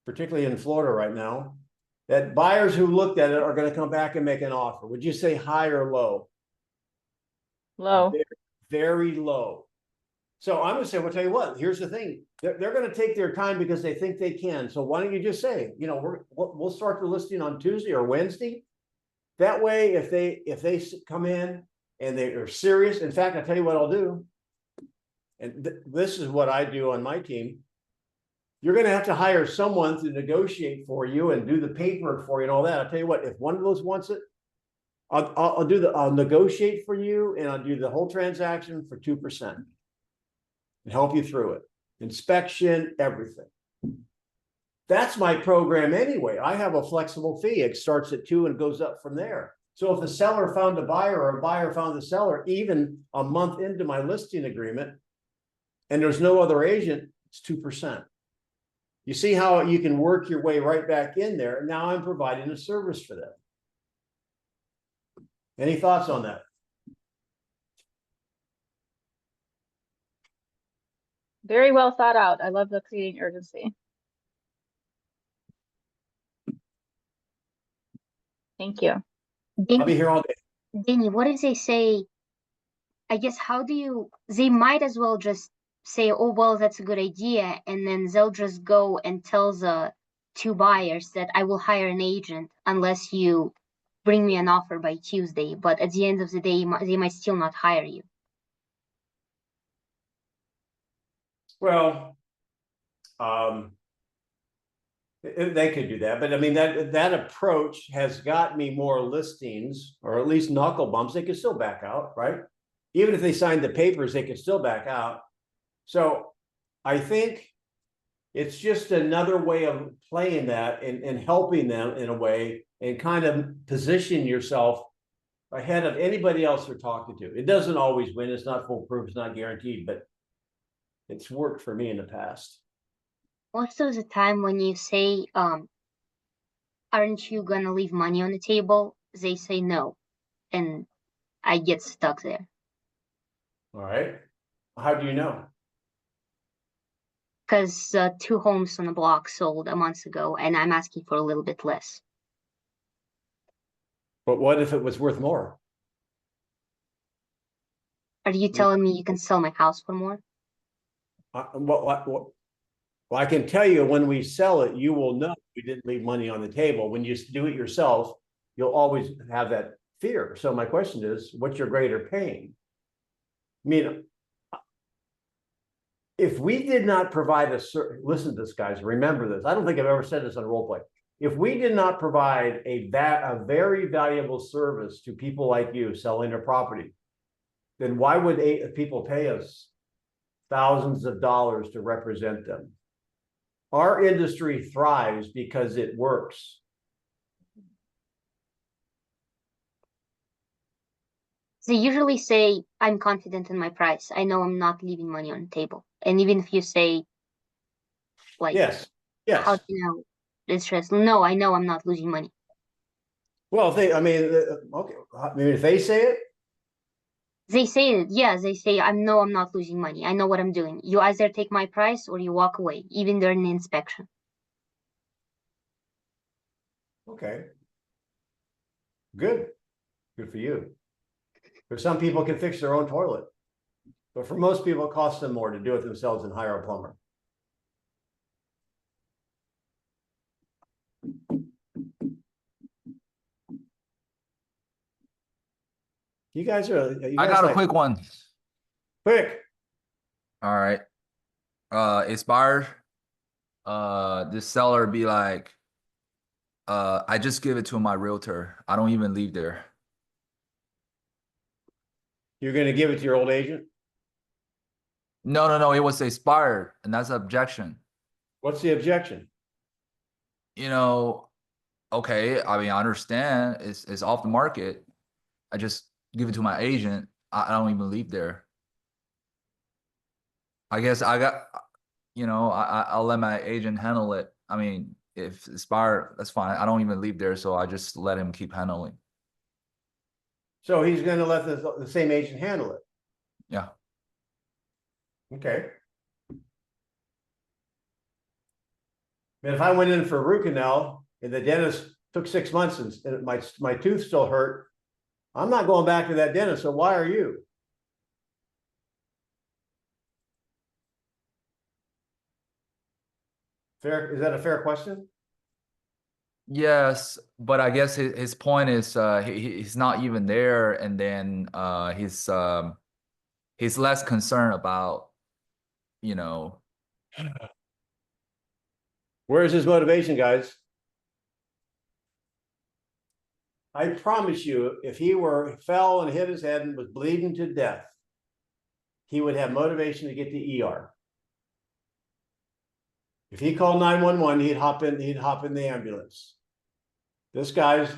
particularly in Florida right now, that buyers who looked at it are going to come back and make an offer? Would you say high or low? Low. Very, very low. So I'm going to say, well, tell you what, here's the thing. They're going to take their time because they think they can. So why don't you just say, you know, we'll start the listing on Tuesday or Wednesday. That way, if they come in and they are serious, in fact, I'll tell you what I'll do. And this is what I do on my team. You're going to have to hire someone to negotiate for you and do the paperwork for you and all that. I'll tell you what, if one of those wants it, I'll negotiate for you and I'll do the whole transaction for 2% and help you through it. Inspection, everything. That's my program anyway. I have a flexible fee. It starts at 2 and goes up from there. So if the seller found a buyer or a buyer found the seller, even a month into my listing agreement, and there's no other agent, it's 2%. You see how you can work your way right back in there. And now I'm providing a service for them. Any thoughts on that? Very well thought out. I love the creating urgency. Thank you. I'll be here all day. Denny, what if they say, I guess, they might as well just say, oh, well, that's a good idea. And then they'll just go and tell the two buyers that I will hire an agent unless you bring me an offer by Tuesday. But at the end of the day, they might still not hire you. Well, they could do that, but I mean, that approach has got me more listings, or at least knuckle bumps. They could still back out, right? Even if they signed the papers, they could still back out. So I think it's just another way of playing that and helping them in a way and kind of position yourself ahead of anybody else they're talking to. It doesn't always win. It's not foolproof. It's not guaranteed, but it's worked for me in the past. Most of the time when you say, aren't you gonna leave money on the table? They say no. And I get stuck there. All right. How do you know? Because 2 homes on the block sold a month ago and I'm asking for a little bit less. But what if it was worth more? Are you telling me you can sell my house for more? Well, I can tell you when we sell it, you will know we didn't leave money on the table. When you do it yourself, you'll always have that fear. So my question is, what's your greater pain? I mean, if we did not provide listen to this, guys, remember this. I don't think I've ever said this on a role play. If we did not provide a very valuable service to people like you selling their property, then why would people pay us thousands of dollars to represent them. Our industry thrives because it works. They usually say, I'm confident in my price. I know I'm not leaving money on the table. And even if you say, like, Yes, yes. how do you know it's stress? No, I know I'm not losing money. Well, if they, I mean, okay, I mean, if they say it, They say it, yeah, they say, I know I'm not losing money. I know what I'm doing. You either take my price or you walk away, even during the inspection. okay. Good. Good for you. But some people can fix their own toilet. But for most people, it costs them more to do it themselves and hire a plumber. You guys are. I got a quick one. Quick. All right. Inspired. This seller be like, I just give it to my realtor. I don't even leave there. You're going to give it to your old agent? No. It was expired, and that's an objection. What's the objection? You know, okay. I mean, I understand it's off the market. I just give it to my agent. I don't even leave there. I guess I got, I'll let my agent handle it. I mean, if it's expired, that's fine. I don't even leave there, so I just let him keep handling. So he's going to let the same agent handle it. Yeah. Okay. But if I went in for a root canal and the dentist took 6 months and my tooth still hurt, I'm not going back to that dentist. So why are you? Fair? Is that a fair question? Yes, but I guess his point is he's not even there, and then he's less concerned about, Where's his motivation, guys? I promise you, if he fell and hit his head and was bleeding to death, he would have motivation to get to ER. If he called 911, he'd hop in the ambulance. This guy's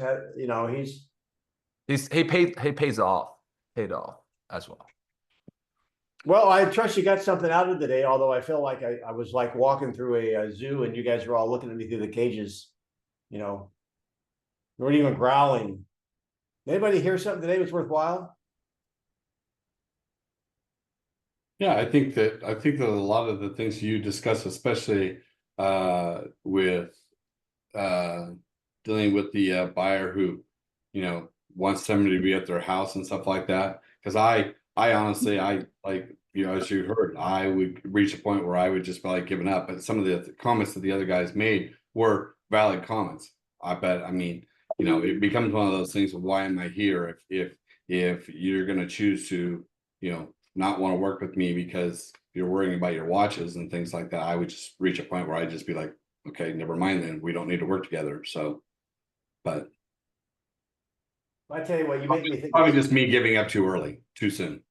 he pays off, paid off as well. Well, I trust you got something out of the day, although I feel like I was like walking through a zoo and you guys were all looking at me through the cages, you weren't even growling. Anybody hear something today was worthwhile? Yeah, I think that a lot of the things you discuss, especially with dealing with the buyer who, wants somebody to be at their house and stuff like that. Because I honestly, as you heard, I would reach a point where I would just be like giving up. But some of the comments that the other guys made were valid comments. I bet. I mean, it becomes one of those things of why am I here if you're going to choose to, not want to work with me because you're worrying about your watches and things like that. I would just reach a point where I'd just be like, okay, never mind then. We don't need to work together. So, but I tell you what, you make me think. Probably just me giving up too early, too soon.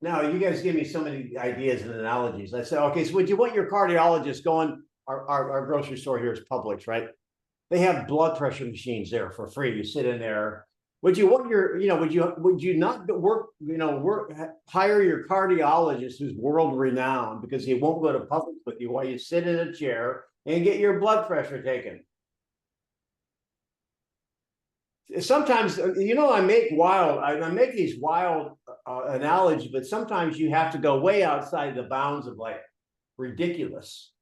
No, you guys give me so many ideas and analogies. I say, okay, so would you want your cardiologist going? Our grocery store here is Publix, right? They have blood pressure machines there for free. You sit in there. Would you want would you not hire your cardiologist who's world renowned because he won't go to Publix with you while you sit in a chair and get your blood pressure taken? Sometimes, I make these wild analogies, but sometimes you have to go way outside the bounds of like ridiculous.